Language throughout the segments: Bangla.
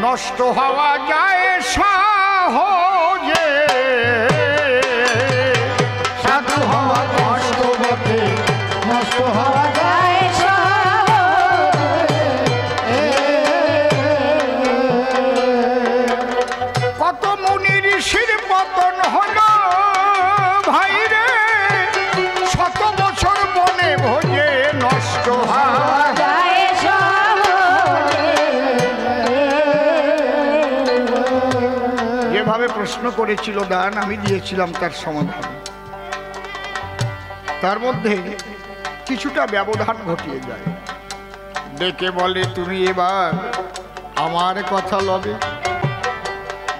নষ্ট হওয়া যায় সহজে, সাধু হওয়া কষ্ট বটে, নষ্ট হওয়া যায় কত মুনি ঋষির পতন হলো ভাই রে, শত বছর বনে ভোজে নষ্ট হওয়া যায়। যেভাবে প্রশ্ন করেছিল দান, আমি দিয়েছিলাম তার সমাধান। তার মধ্যে কিছুটা ব্যবধান ঘটিয়ে যায়। ডেকে বলে, তুমি এবার আমার কথা লবে।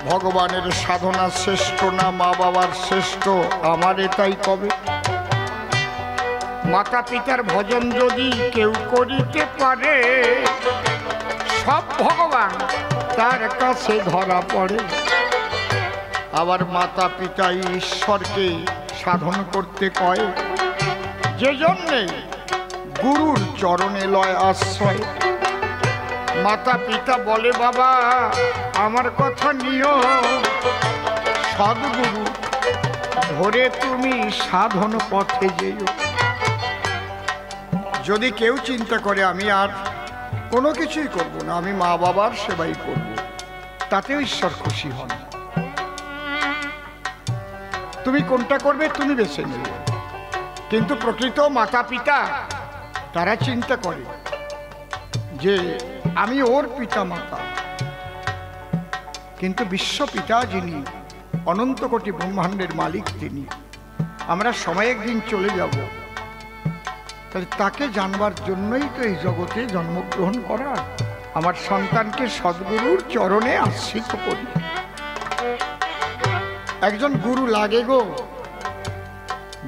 ভগবানের সাধনা শ্রেষ্ঠ না মা বাবার শ্রেষ্ঠ, আমারে তাই কবে। মাতা পিতার ভজন যদি কেউ করিতে পারে, সব ভগবান তার কাছে ধরা পড়ে। আবার মাতা পিতা ঈশ্বরকে সাধন করতে কয়, যে জন্যে গুরুর চরণে লয় আশ্রয়। মাতা পিতা বলে, বাবা আমার কথা নিও, সদ্গুরু ধরে তুমি সাধন পথে যেও। যদি কেউ চিন্তা করে আমি আর কোনো কিছুই করব না, আমি মা বাবার সেবাই করব, তাতেও ঈশ্বর খুশি হন। তুমি কোনটা করবে তুমি বেছে নেবে। কিন্তু প্রকৃত মাতা পিতা তারা চিন্তা করে যে আমি ওর পিতা মাতা, কিন্তু বিশ্ব পিতা যিনি, অনন্ত কোটি ব্রহ্মাণ্ডের মালিক তিনি, আমরা সময় একদিন চলে যাব, তাহলে তাকে জানবার জন্যই তো এই জগতে জন্মগ্রহণ করা। আমার সন্তানকে সদ্গুরুর চরণে আশ্রিত করি। একজন গুরু লাগে গো,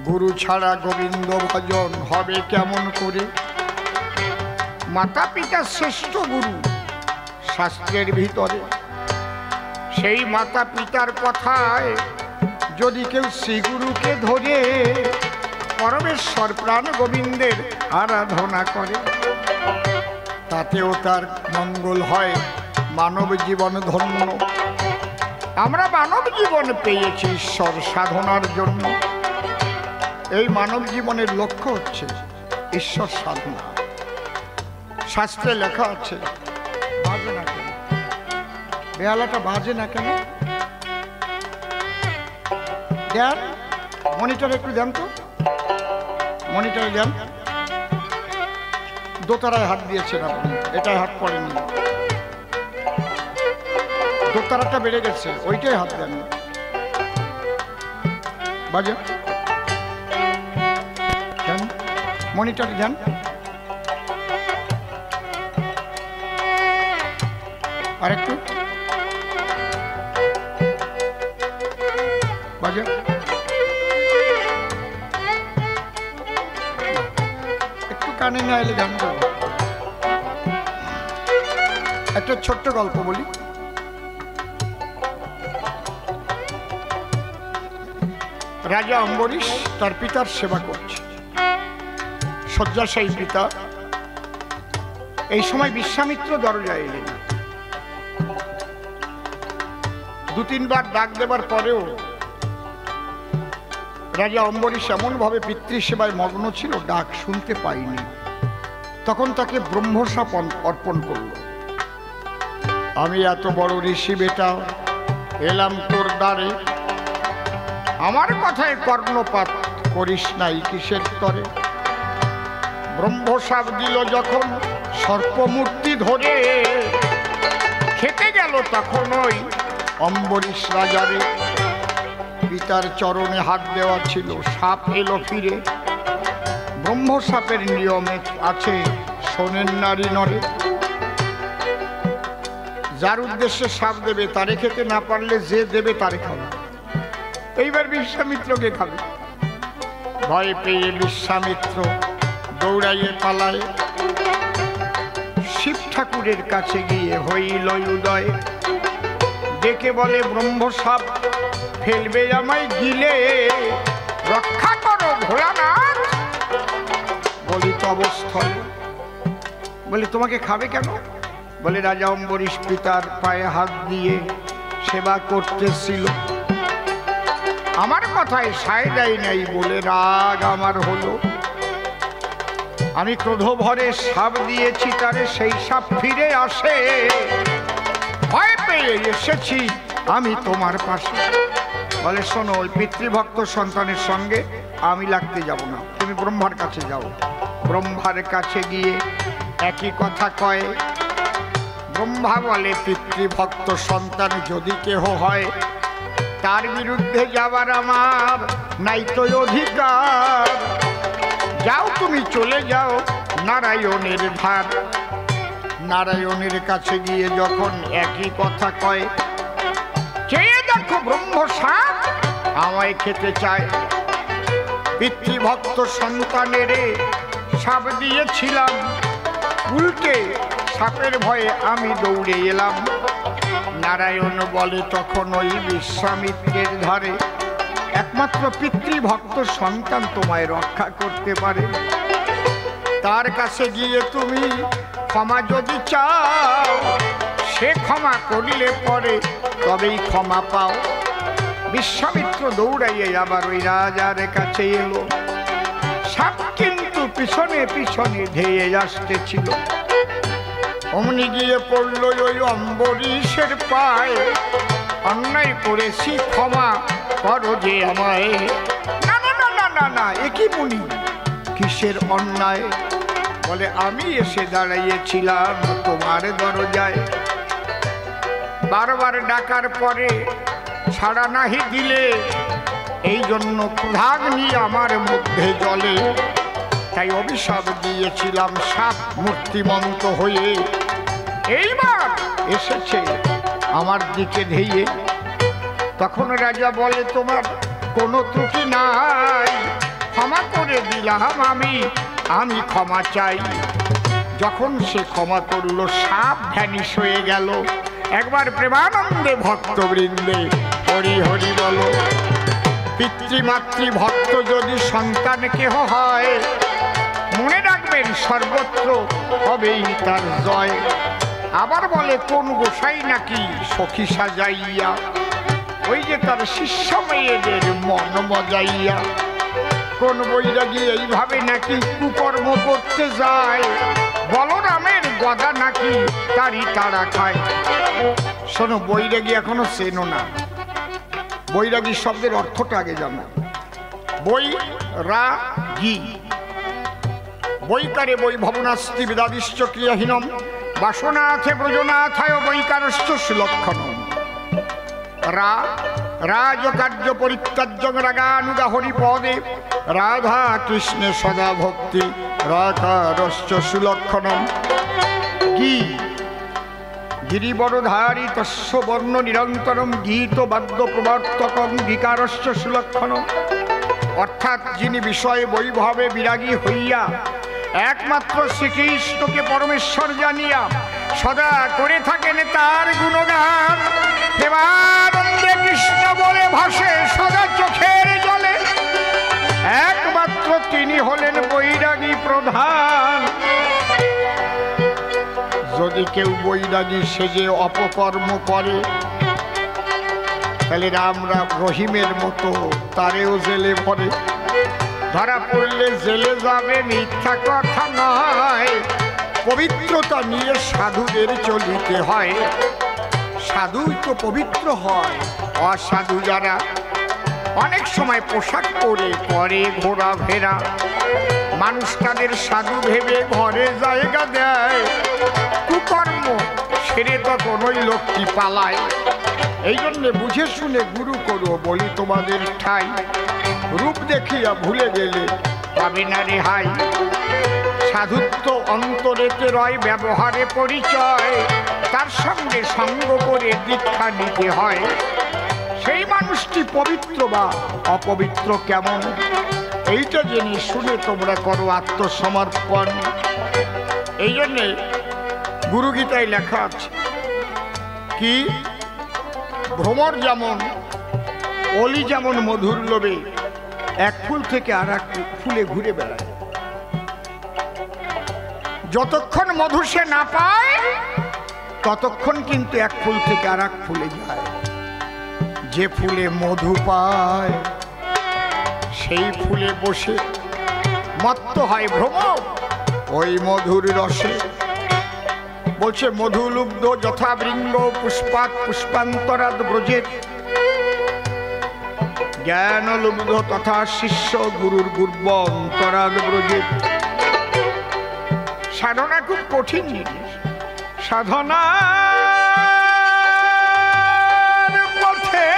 গুরু ছাড়া গোবিন্দ ভজন হবে কেমন করে। মাতা পিতা শ্রেষ্ঠ গুরু শাস্ত্রের ভিতরে। সেই মাতা পিতার কথায় যদি কেউ শ্রীগুরুকে ধরে, পরমেশ্বর প্রাণ গোবিন্দের আরাধনা করে, তাতেও তার মঙ্গল হয়, মানব জীবন ধন্য। আমরা মানব জীবন পেয়েছি ঈশ্বর সাধনার জন্য। এই মানব জীবনের লক্ষ্য হচ্ছে ঈশ্বর সাধনা। শাস্ত্রে লেখা আছে, বাজে না কেন বেহালাটা, বাজে না কেন, দেন মনিটর একটু দেন তো, মনিটরে দেন। দোতারায় হাত দিয়েছেন আপনি, এটাই হাত পড়েনি, দোতারাটা বেড়ে গেছে, ওইটাই হাত দেন। বাজে দেন, মনিটরে দেন। আরেকটু বাজে, একটু কানে না এলে গান করবো। একটা ছোট্ট গল্প বলি। রাজা অম্বরীশ তার পিতার সেবা করছে, শয্যাশায়ী পিতা। এই সময় বিশ্বামিত্র দরজায় এলেন। দু তিনবার ডাক দেবার পরেও রাজা অম্বরীশ এমনভাবে পিতৃসেবায় মগ্ন ছিল, ডাক শুনতে পাইনি। তখন তাকে ব্রহ্মশাপ অর্পণ করল। আমি এত বড় ঋষি বেটা এলাম তোর দ্বারে, আমার কথায় কর্ণপাত করিস নাই কিসের তরে। ব্রহ্মশাপ দিল যখন সর্পমূর্তি ধরে, খেতে গেল তখন ওই অম্বরীশ রাজারে। পিতার চরণে হাত দেওয়া ছিল, সাপ এলো ফিরে। ব্রহ্মসাপের নিয়মে আছে, শোনেন নারী নরে। যার উদ্দেশ্যে সাপ দেবে তারে খেতে, না পারলে যে দেবে তারে খাবে। এইবার বিশ্বামিত্রকে খাবে। ভয় পেয়ে বিশ্বামিত্র দৌড়াইয়ে পালায়, শিব ঠাকুরের কাছে গিয়ে হইল উদয়। ডেকে বলে, ব্রহ্মসাপ ফেলবে আমায় গিলে, রক্ষা করো ভোলানাথ। বলি তব স্থলে। বলি তোমাকে খাবে কেন? বলে রাজা অম্বরীশ পিতার পায়ে হাত দিয়ে সেবা করতেছিল। আমার কথায় সায় দেয় নাই বলে রাগ আমার হলো। আমি ক্রোধ ভরে সাপ দিয়েছি তারে, সেই সাপ ফিরে আসে। ভয় পেয়ে এসেছি আমি তোমার পাশে। বলে শোনো, ওই পিতৃভক্ত সন্তানের সঙ্গে আমি লাগতে যাব না, তুমি ব্রহ্মার কাছে যাও। ব্রহ্মার কাছে গিয়ে একই কথা কয়। ব্রহ্মা বলে পিতৃভক্ত সন্তান যদি কেহ হয়, তার বিরুদ্ধে যাবার আমার নাই তো অধিকার। যাও তুমি চলে যাও নারায়ণের ধার। নারায়ণের কাছে গিয়ে যখন একই কথা কয়, চেয়ে দেখো ব্রহ্ম সাপ আমায় খেতে চায়। পিতৃভক্ত সন্তানের সাপ দিয়েছিলাম, উল্টে সাপের ভয়ে আমি দৌড়ে এলাম। নারায়ণ বলে তখন ওই বিশ্বামিত্রের ধারে, একমাত্র পিতৃভক্ত সন্তান তোমায় রক্ষা করতে পারে। তার কাছে গিয়ে তুমি ক্ষমা যদি চাও, সে ক্ষমা করিলে পরে তবেই ক্ষমা পাও। বিশ্বামিত্র দৌড়াইয়ে আবার ওই রাজার কাছে এলো। সাপ কিন্তু পিছনে পিছনে ধেয়ে আসতেছিল। অমনি গিয়ে পড়ল ওই অম্বরীশের পায়ে, অন্যায় করেছি ক্ষমা করো যে আমায়। না না না না না না, একই মুনি কিসের অন্যায়? বলে আমি এসে দাঁড়াইয়েছিলাম তোমার দরজায়, বারবার ডাকার পরে ছাড়া নাহি দিলে, এই জন্য ক্রোধাগ্নি আমার মধ্যে জ্বলে। তাই অভিশাপ দিয়েছিলাম সাপ মূর্তিমন্ত হয়ে, এইবার এসেছে আমার দিকে ধেয়ে। তখন রাজা বলে তোমার কোনো ত্রুটি নাই, ক্ষমা করে দিলাম আমি ক্ষমা চাই। যখন সে ক্ষমা করলো সাপ ভ্যানিশ হয়ে গেল। একবার প্রেমানন্দে ভক্তবৃন্দে হরি হরি বলো। পিতৃমাতৃ ভক্ত যদি সন্তান কেহ হয়, মনে রাখবেন সর্বত্র হবেই তার জয়। আবার বলে কোন গোসাই নাকি সখী সাজাইয়া, ওই যে তার শিষ্য মেয়েদের মন মজাইয়া। কোন বৈরাগী এইভাবে নাকি কুকর্ম করতে যায়, বলরামের গদা নাকি তারই তারা খায়। শোনো, বৈরাগী এখনো চেনো না। বৈরাগী শব্দের অর্থটা আগে জানো। বৈরাগী, বৈকারে বৈভবনাস্তি বেদাদিশ্চ ক্রিয়াহীনম, বাসনাথে ব্রজনাথায় বৈকারশ্চ সুলক্ষণম। রাজকার্য পরিত্যাজ্যং রাগানুগা হরিপদে, রাধা কৃষ্ণে সদা ভক্তি রাকারশ্চ সুলক্ষণম। গিরিবরধারী তস্য বর্ণ নিরন্তরম, গীত বাদ্য প্রবর্তকম গীকারশ্চ সুলক্ষণম। অর্থাৎ যিনি বিষয় বৈভবে বিরাগী হইয়া একমাত্র শ্রীকৃষ্ণকে পরমেশ্বর জানিয়া সদা করে থাকেন তার গুণগান, প্রেমানন্দে কৃষ্ণ বলে ভাসে সদা চোখের জলে, একমাত্র তিনি হলেন বৈরাগী প্রধান। যদি কেউ বৈরাগী সেজে অপকর্ম করে, তাহলে রাম রহিমের মতো তারেও জেলে ভরে। ধরা পড়লে জেলে যাবে মিথ্যা কথা নয়, পবিত্রতা নিয়ে সাধুদের চলিতে হয়। সাধুই তো পবিত্র হয়, অসাধু যারা অনেক সময় পোশাক পরে করে ঘোরাফেরা, মানুষ তাদের সাধু ভেবে ঘরে জায়গা দেয়। কুকর্ম সেরে তখন ওই লোকটি পালায়। এই জন্যে বুঝে শুনে গুরু করো বলি তোমাদের ঠাই, রূপ দেখিয়া ভুলে গেলে পাবে না রেহাই। সাধুত্ব অন্তরেতে রয়, ব্যবহারে পরিচয়, তার সঙ্গে সঙ্গ করে দীক্ষা নিতে হয়। সেই মানুষটি পবিত্র বা অপবিত্র কেমন, এইটা জেনে শুনে তোমরা করো আত্মসমর্পণ। এই জন্যে গুরুগীতায় লেখা আছে কি, ভ্রমর যেমন অলি যেমন মধুর লোভে এক ফুল থেকে আর এক ফুলে ঘুরে বেড়ায়, যতক্ষণ মধু সে না পায় ততক্ষণ কিন্তু এক ফুল থেকে আর এক ফুলে যায়। যে ফুলে মধু পায় সেই ফুলে বসে মত্ত হয় ভ্রমর ওই মধুর রসে। বলছে মধুলুব্ধ যথা বৃঙ্গ পুষ্পাৎ পুষ্পান্তরাদ ব্রজের, জ্ঞানলুব্ধ তথা শিষ্য গুরুর গুর্ব অন্তরাদ ব্রজের। সাধনা খুব কঠিন জিনিস। সাধনার পথে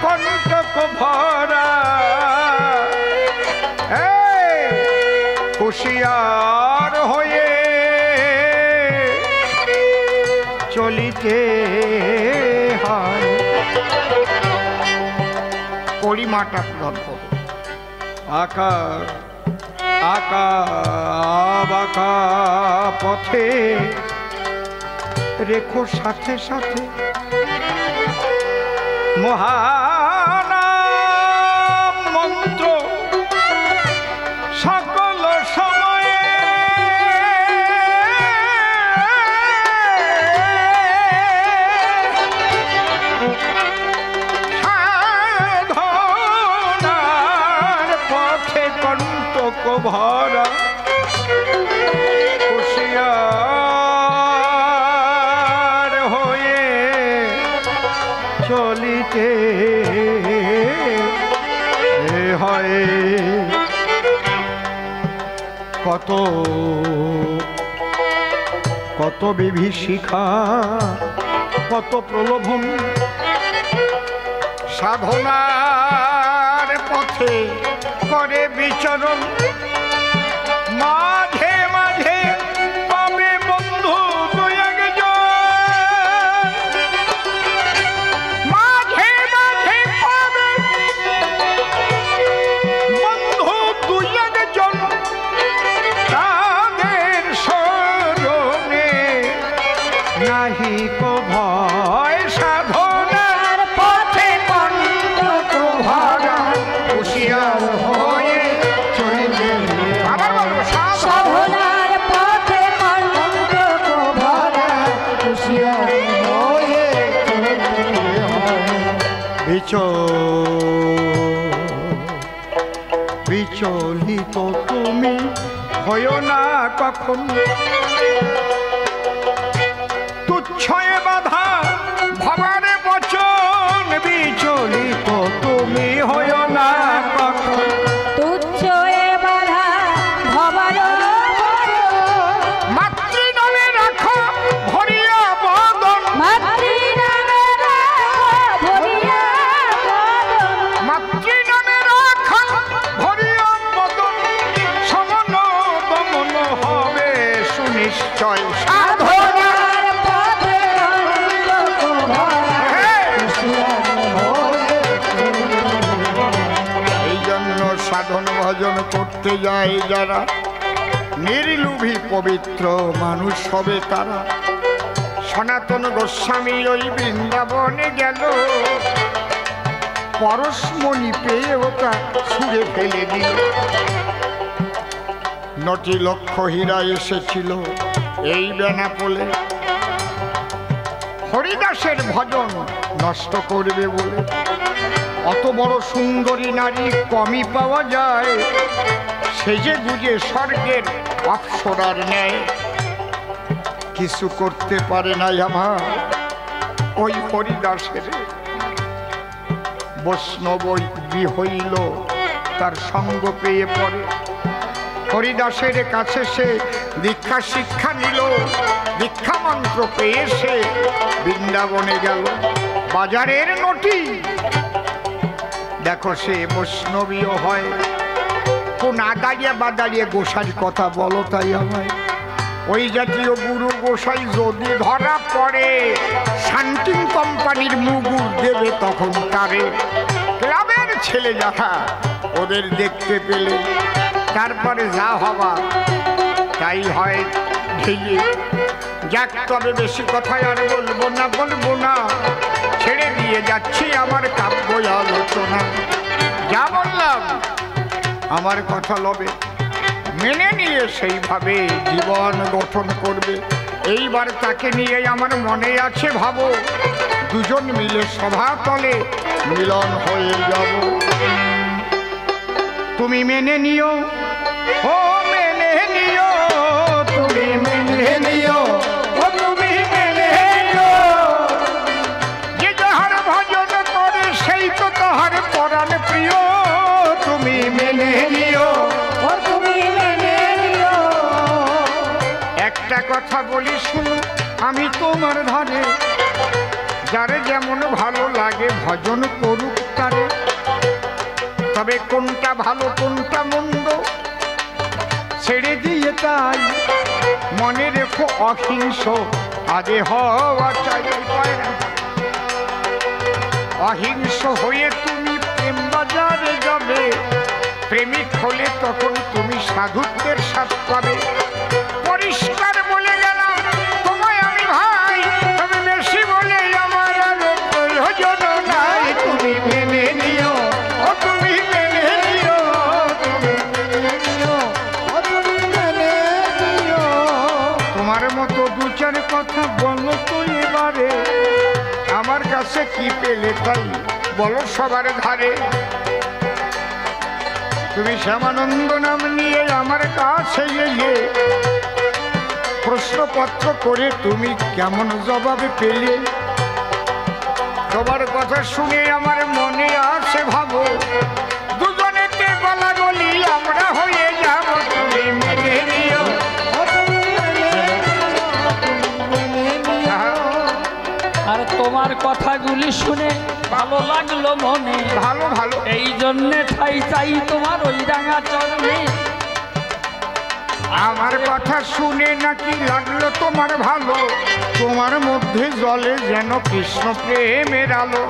কণ্টক ভরা, হুঁশিয়ার হয়ে চলিতে হয়। পরিমাটা গল্প আকা আকা বাঁকা পথে রেখো সাথে সাথে মহানাম মন্ত্র সকল সময়ে। সাধনার পথে কণ্টক ভরা, হুঁশিয়ার হয়ে চলিতে হয়। কত কত বিভীষিকা, কত প্রলোভন সাধনার পথে করে বিচরণ। মাঝে মাঝে পাবে বন্ধু দুই একজন, মাঝে মাঝে পাবে বন্ধু দুই একজন, তাদের শরণে নাহি কো ভয়। সাধনার পথে কণ্টক ভরা, হুঁশিয়ার হয়ে চলিতে। আবার বলবো, সাধনার পথে কণ্টক ভরা, হুঁশিয়ার হয়ে চলিতে হয়। বিচলিত তুমি হয় না কখন, তুচ্ছয়ে বাধা ভবারে বচন। বিচলিত তুমি হয় না কখন, তুচ্ছয়ে বাধা ভবার মাতৃ নামে রাখো ভরিয়া বদন। মাতৃ নামে ভরিয়া বদন, মাতৃ নামে রাখো ভরিয়া বদন, সমন দমন হবে সুনিশ্চয়। সাধনার পথে কণ্টক ভরা, হুঁশিয়ার হয়ে এই জন্য সাধন ভজন করতে যায় যারা, নির্লোভী পবিত্র মানুষ হবে তারা। সনাতন গোস্বামী ওই বৃন্দাবনে গেল, পরশমণি পেয়ে ওটা ছুঁড়ে ফেলে দিল। নটি লক্ষ হীরা এসেছিল এই বেনাপোলে, হরিদাসের ভজন নষ্ট করবে বলে। অত বড় সুন্দরী নারী কমই পাওয়া যায়, সেজে গুজে স্বর্গের অপ্সরার ন্যায়। কিছু করতে পারে না আমার ওই হরিদাসের। বৈষ্ণবী হইল তার সঙ্গ পেয়ে পড়ে, হরিদাসের কাছে সে দীক্ষা শিক্ষা নিল। দীক্ষা মন্ত্র পেয়ে সে বৃন্দাবনে গেল। বাজারের নটি দেখো সে বৈষ্ণবীও হয়। কোন আদাইয়া বাদাইয়ে গোসাইর কথা বলো তাই আমায়। ওই জাতীয় গুরু গোসাই যদি ধরা পড়ে, শান্তিং কোম্পানির মুগুর দেবে তখন তারে। ক্লাবের ছেলে যারা ওদের দেখতে পেলে তারপরে যা হবা তাই হয় ঢেলে। যাক, তবে বেশি কথাই আর বলবো না, ছেড়ে দিয়ে যাচ্ছি আমার কাব্য আলোচনা। যা বললাম আমার কথা লবে, মেনে নিয়ে সেইভাবে জীবন গঠন করবে। এইবার তাকে নিয়ে আমার মনে আছে, ভাবো দুজন মিলে সভাতলে মিলন হয়ে যাব। তুমি মেনে নিও, ও মেনে নিও, তুমি মেনে নিও, ও তুমি মেনে নিও, যে যাহার ভজন করে সেই তো তাহার পরাণ প্রিয়। তুমি মেনে নিও, ও তুমি মেনে নিও। একটা কথা বলি শুনো, আমি তোমার ধারে, যারে যেমন ভালো লাগে ভজন করুক তারে, তবে কোনটা ভালো কোনটা মন্দ ছেড়ে দিয়ে তাই মনে রেখো অহিংস আগে হওয়া চাই। অহিংস হয়ে তুমি প্রেম বাজারে যাবে, প্রেমিক হলে তখন তুমি সাধুত্বের স্বাদ পাবে। পরিষ্কার বলে গেলাম তোমায় আমি ভাই, তবে বেশি বলে আমার আর প্রয়োজন নাই। তুমি মেনে নিও, ও তুমি মেনে নিও, তুমি মেনে নিও, ও তুমি মেনে নিও। তোমার মতো দু চার কথা বলো তো এবারে, আমার কাছে কি পেলে তাই বলো সবার ধারে। তুমি শ্যামানন্দ নাম নিয়ে আমার কাছে এলে, প্রশ্নপত্র করে তুমি কেমন জবাব পেলে? তোমার কথা শুনে আমার মনে আছে, ভাবো দুজনেতে গলা গলি আমরা হয়ে যাব। তুমি মেনে নিও, ও তুমি মেনে নিও, তুমি মেনে নিও। আর তোমার কথাগুলি শুনে ভালো লাগলো মনে, ভালো ভালো, এই জন্যে ঠাই চাই তোমার ওই রাঙা চরণে। আমার কথা শুনে নাকি লাগলো তোমার ভালো, তোমার মধ্যে জলে যেন কৃষ্ণ প্রেমের আলো।